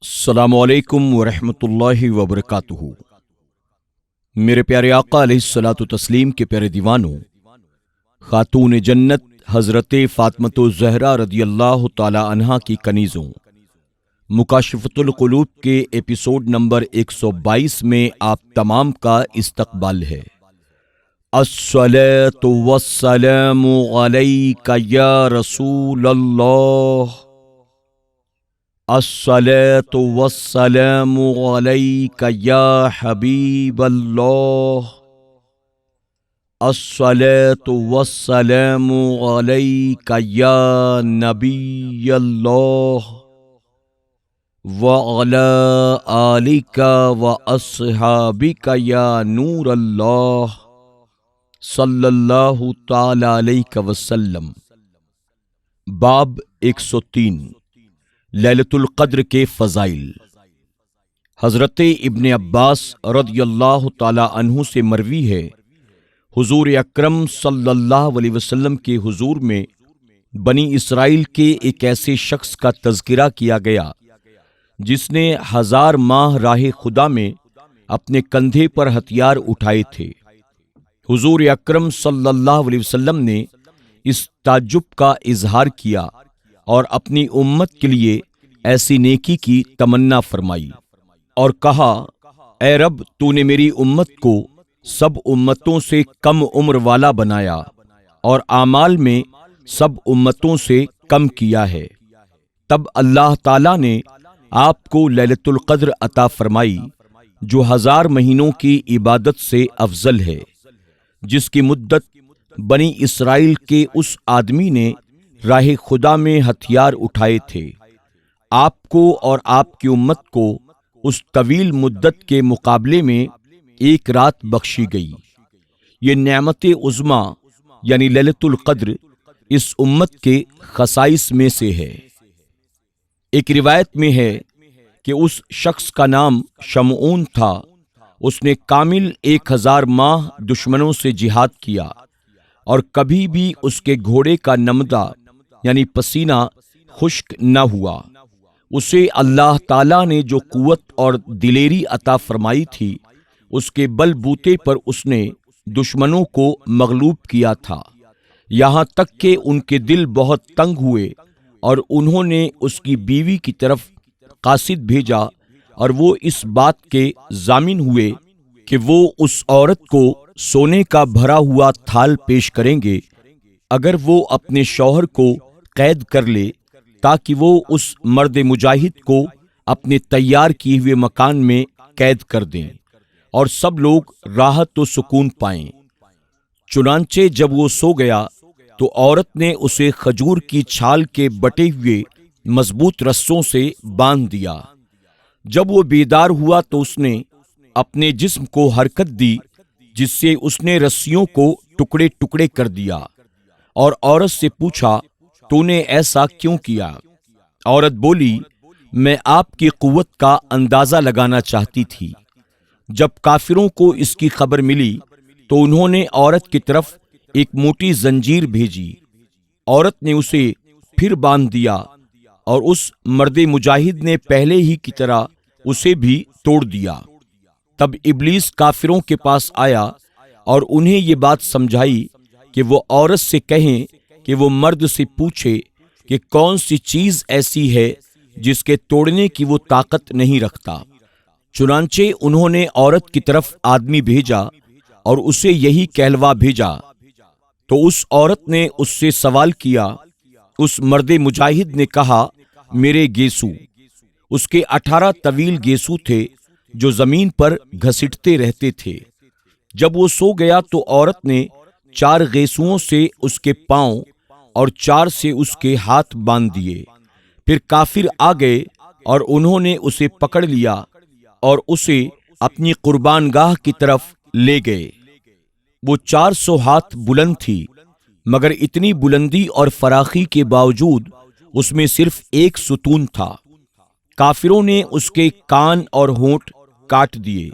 السلام علیکم ورحمۃ اللہ وبرکاتہ۔ میرے پیارے آقا علیہ الصلاۃ والتسلیم کے پیارے دیوانوں، خاتون جنت حضرت فاطمۃ الزہرا رضی اللہ تعالی عنہا کی کنیزوں مکاشفۃ القلوب کے ایپیسوڈ نمبر 122 میں آپ تمام کا استقبال ہے۔ الصلاۃ والسلام علیک یا رسول اللہ، الصلاۃ والسلام علیک یا حبیب اللہ، الصلاۃ والسلام علیک یا نبی اللہ، وعلی آلک واصحابک یا نور اللہ، صلی اللہ تعالی علیہ وسلم۔ باب 103 لیلۃ القدر کے فضائل۔ حضرت ابن عباس رضی اللہ تعالی عنہ سے مروی ہے، حضور اکرم صلی اللہ علیہ وسلم کے حضور میں بنی اسرائیل کے ایک ایسے شخص کا تذکرہ کیا گیا جس نے 1000 ماہ راہ خدا میں اپنے کندھے پر ہتھیار اٹھائے تھے۔ حضور اکرم صلی اللہ علیہ وسلم نے اس تعجب کا اظہار کیا اور اپنی امت کے لیے ایسی نیکی کی تمنا فرمائی اور کہا، اے رب، تو نے میری امت کو سب امتوں سے کم عمر والا بنایا اور اعمال میں سب امتوں سے کم کیا ہے۔ تب اللہ تعالیٰ نے آپ کو لیلۃ القدر عطا فرمائی جو 1000 مہینوں کی عبادت سے افضل ہے، جس کی مدت بنی اسرائیل کے اس آدمی نے راہ خدا میں ہتھیار اٹھائے تھے۔ آپ کو اور آپ کی امت کو اس طویل مدت کے مقابلے میں ایک رات بخشی گئی۔ یہ نعمت عظمیٰ یعنی لیلۃ القدر اس امت کے خصائص میں سے ہے۔ ایک روایت میں ہے کہ اس شخص کا نام شمعون تھا۔ اس نے کامل 1000 ماہ دشمنوں سے جہاد کیا اور کبھی بھی اس کے گھوڑے کا نمدہ یعنی پسینہ خشک نہ ہوا۔ اسے اللہ تعالیٰ نے جو قوت اور دلیری عطا فرمائی تھی، اس کے بل بوتے پر اس نے دشمنوں کو مغلوب کیا تھا، یہاں تک کہ ان کے دل بہت تنگ ہوئے اور انہوں نے اس کی بیوی کی طرف قاصد بھیجا اور وہ اس بات کے ضامن ہوئے کہ وہ اس عورت کو سونے کا بھرا ہوا تھال پیش کریں گے اگر وہ اپنے شوہر کو قید کر لے، تاکہ وہ اس مرد مجاہد کو اپنے تیار کیے ہوئے مکان میں قید کر دیں اور سب لوگ راحت و سکون پائیں۔ چنانچہ جب وہ سو گیا تو عورت نے اسے کھجور کی چھال کے بٹے ہوئے مضبوط رسوں سے باندھ دیا۔ جب وہ بیدار ہوا تو اس نے اپنے جسم کو حرکت دی، جس سے اس نے رسیوں کو ٹکڑے ٹکڑے کر دیا، اور عورت سے پوچھا، تو نے ایسا کیوں کیا؟ عورت بولی، میں آپ کی قوت کا اندازہ لگانا چاہتی تھی۔ جب کافروں کو اس کی خبر ملی تو انہوں نے عورت کی طرف ایک موٹی زنجیر بھیجی۔ عورت نے اسے پھر باندھ دیا اور اس مرد مجاہد نے پہلے ہی کی طرح اسے بھی توڑ دیا۔ تب ابلیس کافروں کے پاس آیا اور انہیں یہ بات سمجھائی کہ وہ عورت سے کہیں کہ وہ مرد سے پوچھے کہ کون سی چیز ایسی ہے جس کے توڑنے کی وہ طاقت نہیں رکھتا۔ چنانچہ انہوں نے عورت کی طرف آدمی بھیجا اور اسے یہی کہلوا بھیجا تو اس عورت نے اس سے سوال کیا۔ اس مرد مجاہد نے کہا، میرے گیسو۔ اس کے 18 طویل گیسو تھے جو زمین پر گھسٹتے رہتے تھے۔ جب وہ سو گیا تو عورت نے 4 گیسوؤں سے اس کے پاؤں اور 4 سے اس کے ہاتھ باندھ دیے۔ پھر کافر آ گئے اور انہوں نے اسے پکڑ لیا اور اسے اپنی قربان گاہ کی طرف لے گئے۔ وہ 400 ہاتھ بلند تھی، مگر اتنی بلندی اور فراخی کے باوجود اس میں صرف ایک ستون تھا۔ کافروں نے اس کے کان اور ہونٹ کاٹ دیے۔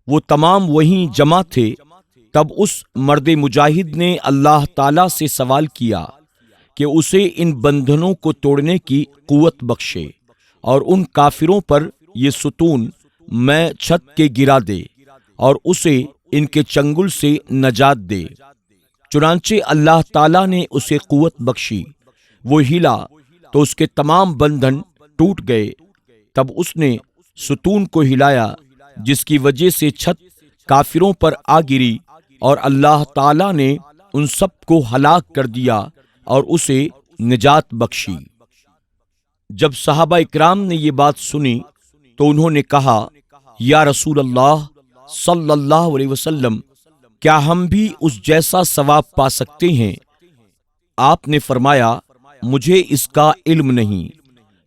وہ تمام وہیں جمع تھے۔ تب اس مرد مجاہد نے اللہ تعالیٰ سے سوال کیا کہ اسے ان بندھنوں کو توڑنے کی قوت بخشے اور ان کافروں پر یہ ستون میں چھت کے گرا دے اور اسے ان کے چنگل سے نجات دے۔ چنانچہ اللہ تعالیٰ نے اسے قوت بخشی، وہ ہلا تو اس کے تمام بندھن ٹوٹ گئے۔ تب اس نے ستون کو ہلایا جس کی وجہ سے چھت کافروں پر آ گری، اور اللہ تعالیٰ نے ان سب کو ہلاک کر دیا اور اسے نجات بخشی۔ جب صحابہ اکرام نے یہ بات سنی تو انہوں نے کہا، یا رسول اللہ صلی اللہ علیہ وسلم، کیا ہم بھی اس جیسا ثواب پا سکتے ہیں؟ آپ نے فرمایا، مجھے اس کا علم نہیں۔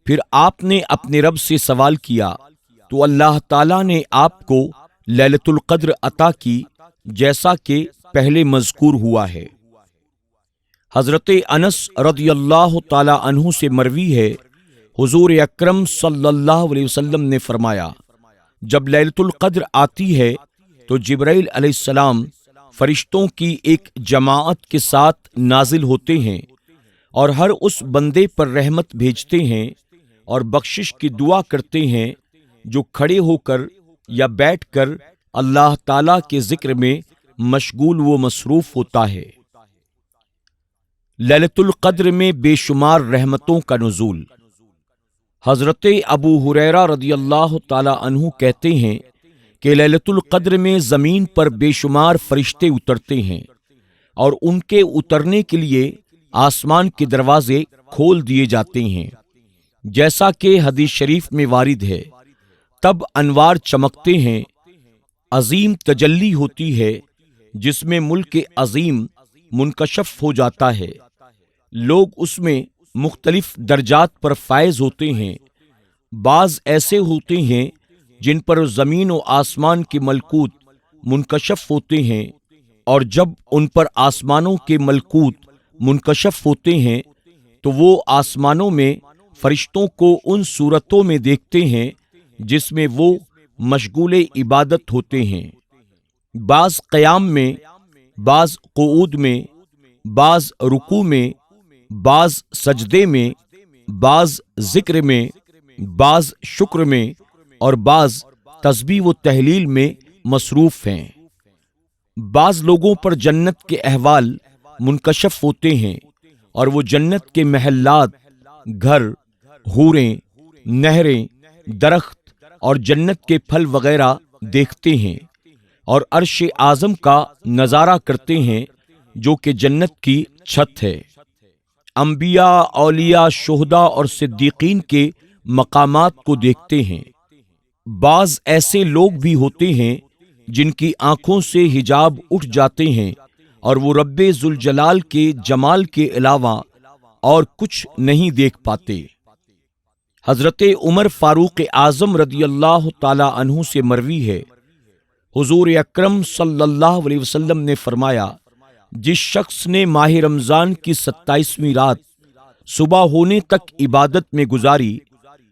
پھر آپ نے اپنے رب سے سوال کیا تو اللہ تعالیٰ نے آپ کو لیلۃ القدر عطا کی، جیسا کہ پہلے مذکور ہوا ہے۔ حضرت انس رضی اللہ تعالی عنہ سے مروی ہے، حضور اکرم صلی اللہ علیہ وسلم نے فرمایا، جب لیلۃ القدر آتی ہے تو جبرائیل علیہ السلام فرشتوں کی ایک جماعت کے ساتھ نازل ہوتے ہیں اور ہر اس بندے پر رحمت بھیجتے ہیں اور بخشش کی دعا کرتے ہیں جو کھڑے ہو کر یا بیٹھ کر اللہ تعالیٰ کے ذکر میں مشغول و مصروف ہوتا ہے۔ لیلۃ القدر میں بے شمار رحمتوں کا نزول۔ حضرت ابو ہریرہ رضی اللہ تعالی عنہ کہتے ہیں کہ لیلۃ القدر میں زمین پر بے شمار فرشتے اترتے ہیں اور ان کے اترنے کے لیے آسمان کے دروازے کھول دیے جاتے ہیں، جیسا کہ حدیث شریف میں وارد ہے۔ تب انوار چمکتے ہیں، عظیم تجلی ہوتی ہے جس میں ملک عظیم منکشف ہو جاتا ہے، لوگ اس میں مختلف درجات پر فائز ہوتے ہیں۔ بعض ایسے ہوتے ہیں جن پر زمین و آسمان کے ملکوت منکشف ہوتے ہیں، اور جب ان پر آسمانوں کے ملکوت منکشف ہوتے ہیں تو وہ آسمانوں میں فرشتوں کو ان صورتوں میں دیکھتے ہیں جس میں وہ مشغول عبادت ہوتے ہیں، بعض قیام میں، بعض قعود میں، بعض رکوع میں، بعض سجدے میں، بعض ذکر میں، بعض شکر میں، اور بعض تسبیح و تہلیل میں مصروف ہیں۔ بعض لوگوں پر جنت کے احوال منکشف ہوتے ہیں اور وہ جنت کے محلات، گھر، حوریں، نہریں، درخت اور جنت کے پھل وغیرہ دیکھتے ہیں اور عرش اعظم کا نظارہ کرتے ہیں جو کہ جنت کی چھت ہے۔ انبیاء، اولیاء، شہداء اور صدیقین کے مقامات کو دیکھتے ہیں۔ بعض ایسے لوگ بھی ہوتے ہیں جن کی آنکھوں سے حجاب اٹھ جاتے ہیں اور وہ رب ذوالجلال کے جمال کے علاوہ اور کچھ نہیں دیکھ پاتے۔ حضرت عمر فاروق اعظم رضی اللہ تعالی عنہ سے مروی ہے، حضور اکرم صلی اللہ علیہ وسلم نے فرمایا، جس شخص نے ماہ رمضان کی 27ویں رات صبح ہونے تک عبادت میں گزاری،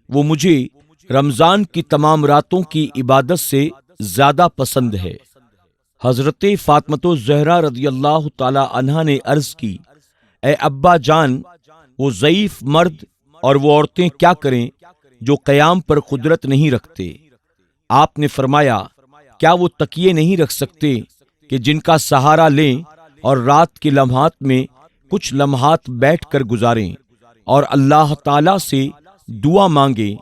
وہ مجھے رمضان کی تمام راتوں کی عبادت سے زیادہ پسند ہے۔ حضرت فاطمۃ الزہرا رضی اللہ تعالی عنہا نے عرض کی، اے ابا جان، وہ ضعیف مرد اور وہ عورتیں کیا کریں جو قیام پر قدرت نہیں رکھتے؟ آپ نے فرمایا، کیا وہ تکیے نہیں رکھ سکتے کہ جن کا سہارا لیں اور رات کے لمحات میں کچھ لمحات بیٹھ کر گزاریں اور اللہ تعالی سے دعا مانگیں؟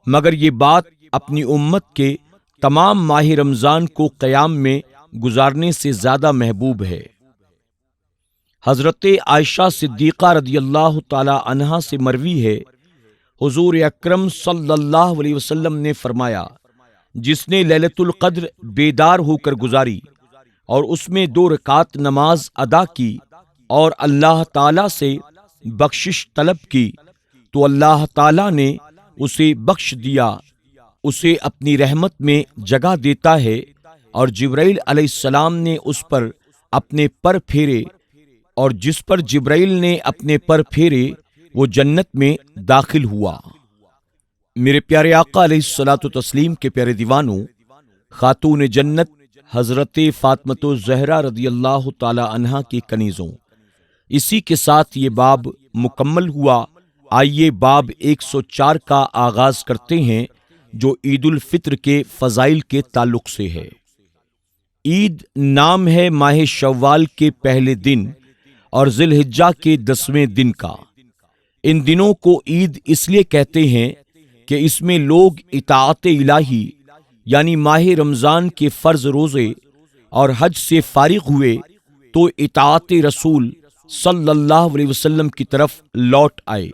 مگر یہ بات اپنی امت کے تمام ماہ رمضان کو قیام میں گزارنے سے زیادہ محبوب ہے۔ حضرت عائشہ صدیقہ رضی اللہ تعالی عنہا سے مروی ہے، حضور اکرم صلی اللہ علیہ وسلم نے فرمایا، جس نے لیلۃ القدر بیدار ہو کر گزاری اور اس میں 2 رکعت نماز ادا کی اور اللہ تعالی سے بخشش طلب کی تو اللہ تعالی نے اسے بخش دیا، اسے اپنی رحمت میں جگہ دیتا ہے، اور جبرائیل علیہ السلام نے اس پر اپنے پر پھیرے، اور جس پر جبرائیل نے اپنے پر پھیرے وہ جنت میں داخل ہوا۔ میرے پیارے آقا علیہ الصلوۃ والتسلیم کے پیارے دیوانوں، خاتون جنت حضرت فاطمۃ الزہرا رضی اللہ تعالی عنہا کی کنیزوں، اسی کے ساتھ یہ باب مکمل ہوا۔ آئیے باب 104 کا آغاز کرتے ہیں جو عید الفطر کے فضائل کے تعلق سے ہے۔ عید نام ہے ماہ شوال کے پہلے دن اور ذی الحجہ کے 10ویں دن کا۔ ان دنوں کو عید اس لیے کہتے ہیں کہ اس میں لوگ اطاعت الہی یعنی ماہ رمضان کے فرض روزے اور حج سے فارغ ہوئے تو اطاعت رسول صلی اللہ علیہ وسلم کی طرف لوٹ آئے،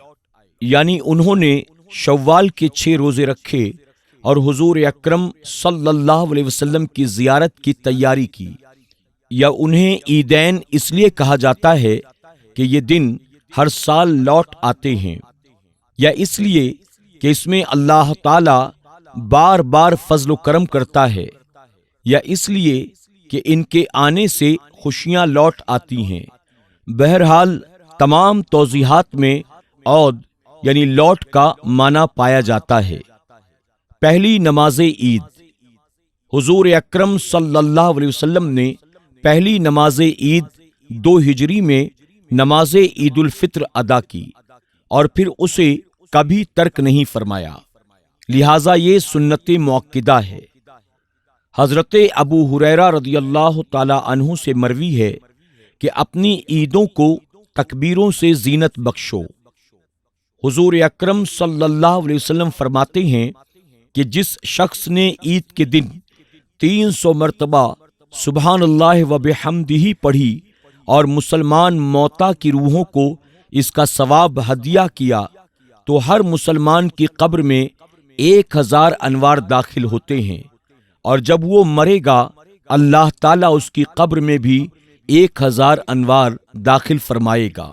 یعنی انہوں نے شوال کے 6 روزے رکھے اور حضور اکرم صلی اللہ علیہ وسلم کی زیارت کی تیاری کی۔ یا انہیں عیدین اس لیے کہا جاتا ہے کہ یہ دن ہر سال لوٹ آتے ہیں، یا اس لیے کہ اس میں اللہ تعالی بار بار فضل و کرم کرتا ہے، یا اس لیے کہ ان کے آنے سے خوشیاں لوٹ آتی ہیں۔ بہرحال تمام توضیحات میں عود یعنی لوٹ کا معنی پایا جاتا ہے۔ پہلی نماز عید، حضور اکرم صلی اللہ علیہ وسلم نے پہلی نماز عید 2 ہجری میں نماز عید الفطر ادا کی اور پھر اسے کبھی ترک نہیں فرمایا، لہذا یہ سنت مؤکدہ ہے۔ حضرت ابو ہریرہ رضی اللہ تعالی عنہ سے مروی ہے کہ اپنی عیدوں کو تکبیروں سے زینت بخشو۔ حضور اکرم صلی اللہ علیہ وسلم فرماتے ہیں کہ جس شخص نے عید کے دن 300 مرتبہ سبحان اللہ و بحمدہ پڑھی اور مسلمان موتا کی روحوں کو اس کا ثواب ہدیہ کیا تو ہر مسلمان کی قبر میں 1000 انوار داخل ہوتے ہیں، اور جب وہ مرے گا اللہ تعالیٰ اس کی قبر میں بھی 1000 انوار داخل فرمائے گا۔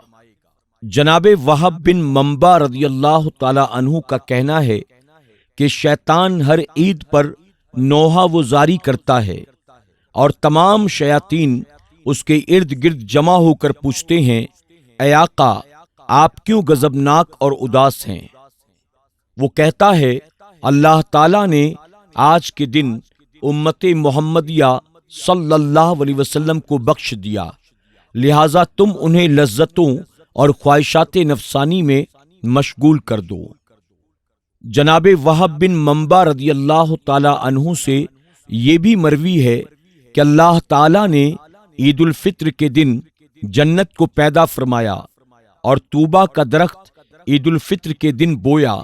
جناب وہب بن منبع رضی اللہ تعالی عنہ کا کہنا ہے کہ شیطان ہر عید پر نوحہ و زاری کرتا ہے اور تمام شیاطین اس کے ارد گرد جمع ہو کر پوچھتے ہیں، اے آقا آپ کیوں غضبناک اور اداس ہیں؟ وہ کہتا ہے، اللہ تعالیٰ نے آج کے دن امت محمدیہ صلی اللہ علیہ وسلم کو بخش دیا، لہذا تم انہیں لذتوں اور خواہشات نفسانی میں مشغول کر دو۔ جناب وہب بن منبع رضی اللہ تعالی عنہ سے یہ بھی مروی ہے کہ اللہ تعالی نے عید الفطر کے دن جنت کو پیدا فرمایا اور طوبہ کا درخت عید الفطر کے دن بویا۔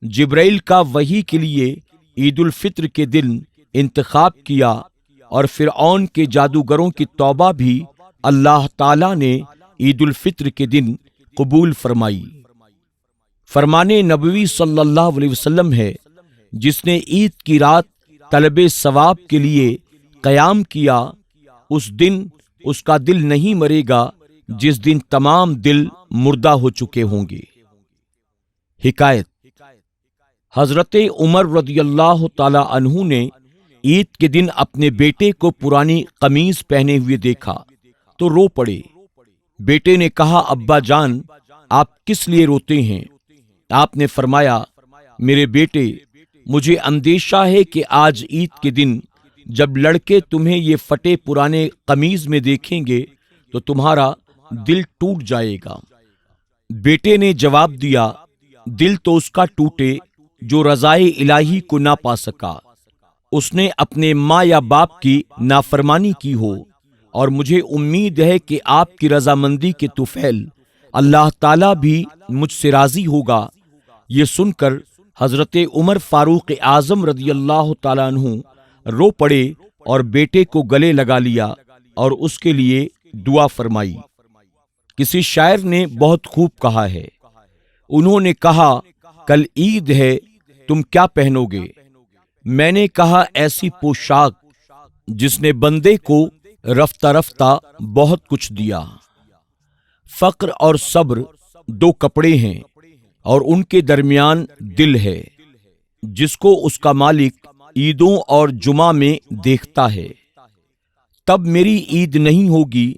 جبرائیل کا وحی کے لیے عید الفطر کے دن انتخاب کیا اور فرعون کے جادوگروں کی توبہ بھی اللہ تعالی نے عید الفطر کے دن قبول فرمائی۔ فرمان نبوی صلی اللہ علیہ وسلم ہے، جس نے عید کی رات طلب ثواب کے لیے قیام کیا اس دن اس کا دل نہیں مرے گا جس دن تمام دل مردہ ہو چکے ہوں گے۔ حکایت، حضرت عمر رضی اللہ تعالی عنہ نے عید کے دن اپنے بیٹے کو پرانی قمیض پہنے ہوئے دیکھا تو رو پڑے۔ بیٹے نے کہا، ابا جان آپ کس لیے روتے ہیں؟ آپ نے فرمایا، میرے بیٹے مجھے اندیشہ ہے کہ آج عید کے دن جب لڑکے تمہیں یہ پھٹے پرانے قمیض میں دیکھیں گے تو تمہارا دل ٹوٹ جائے گا۔ بیٹے نے جواب دیا، دل تو اس کا ٹوٹے جو رضائے الہی کو نہ پا سکا، اس نے اپنے ماں یا باپ کی نافرمانی کی ہو، اور مجھے امید ہے کہ آپ کی رضامندی کے طفیل اللہ تعالیٰ بھی مجھ سے راضی ہوگا۔ یہ سن کر حضرت عمر فاروق اعظم رضی اللہ تعالیٰ عنہ رو پڑے اور بیٹے کو گلے لگا لیا اور اس کے لیے دعا فرمائی۔ کسی شاعر نے بہت خوب کہا ہے، انہوں نے کہا، کل عید ہے تم کیا پہنو گے؟ میں نے کہا، ایسی پوشاک جس نے بندے کو رفتہ رفتہ بہت کچھ دیا۔ فقر اور صبر 2 کپڑے ہیں اور ان کے درمیان دل ہے، جس کو اس کا مالک عیدوں اور جمعہ میں دیکھتا ہے۔ تب میری عید نہیں ہوگی،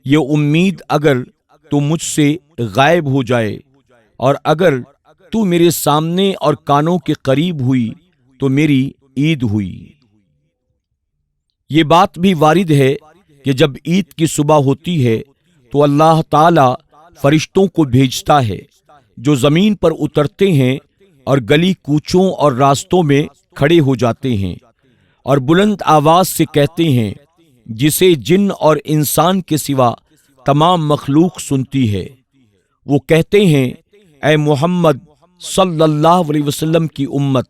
یہ امید اگر تو مجھ سے غائب ہو جائے، اور اگر تو میرے سامنے اور کانوں کے قریب ہوئی تو میری عید ہوئی۔ یہ بات بھی وارد ہے کہ جب عید کی صبح ہوتی ہے تو اللہ تعالی فرشتوں کو بھیجتا ہے، جو زمین پر اترتے ہیں اور گلی کوچوں اور راستوں میں کھڑے ہو جاتے ہیں اور بلند آواز سے کہتے ہیں، جسے جن اور انسان کے سوا تمام مخلوق سنتی ہے۔ وہ کہتے ہیں، اے محمد صلی اللہ علیہ وسلم کی امت،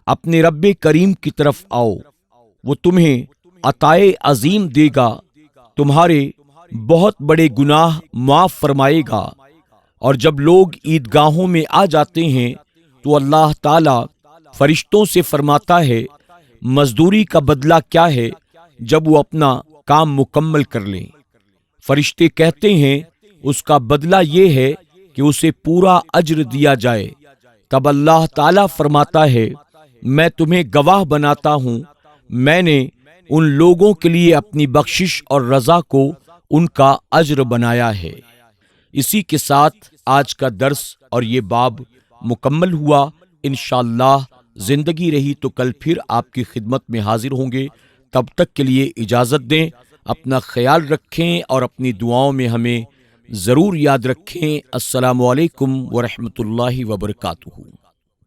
اپنے رب کریم کی طرف آؤ، وہ تمہیں عطائے عظیم دے گا، تمہارے بہت بڑے گناہ معاف فرمائے گا۔ اور جب لوگ عیدگاہوں میں آ جاتے ہیں تو اللہ تعالی فرشتوں سے فرماتا ہے، مزدوری کا بدلہ کیا ہے جب وہ اپنا کام مکمل کر لیں؟ فرشتے کہتے ہیں، اس کا بدلہ یہ ہے کہ اسے پورا اجر دیا جائے۔ تب اللہ تعالیٰ فرماتا ہے، میں تمہیں گواہ بناتا ہوں، میں نے ان لوگوں کے لیے اپنی بخشش اور رضا کو ان کا اجر بنایا ہے۔ اسی کے ساتھ آج کا درس اور یہ باب مکمل ہوا۔ انشاءاللہ زندگی رہی تو کل پھر آپ کی خدمت میں حاضر ہوں گے۔ تب تک کے لیے اجازت دیں، اپنا خیال رکھیں اور اپنی دعاؤں میں ہمیں ضرور یاد رکھیں۔ السلام علیکم ورحمۃ اللہ وبرکاتہ۔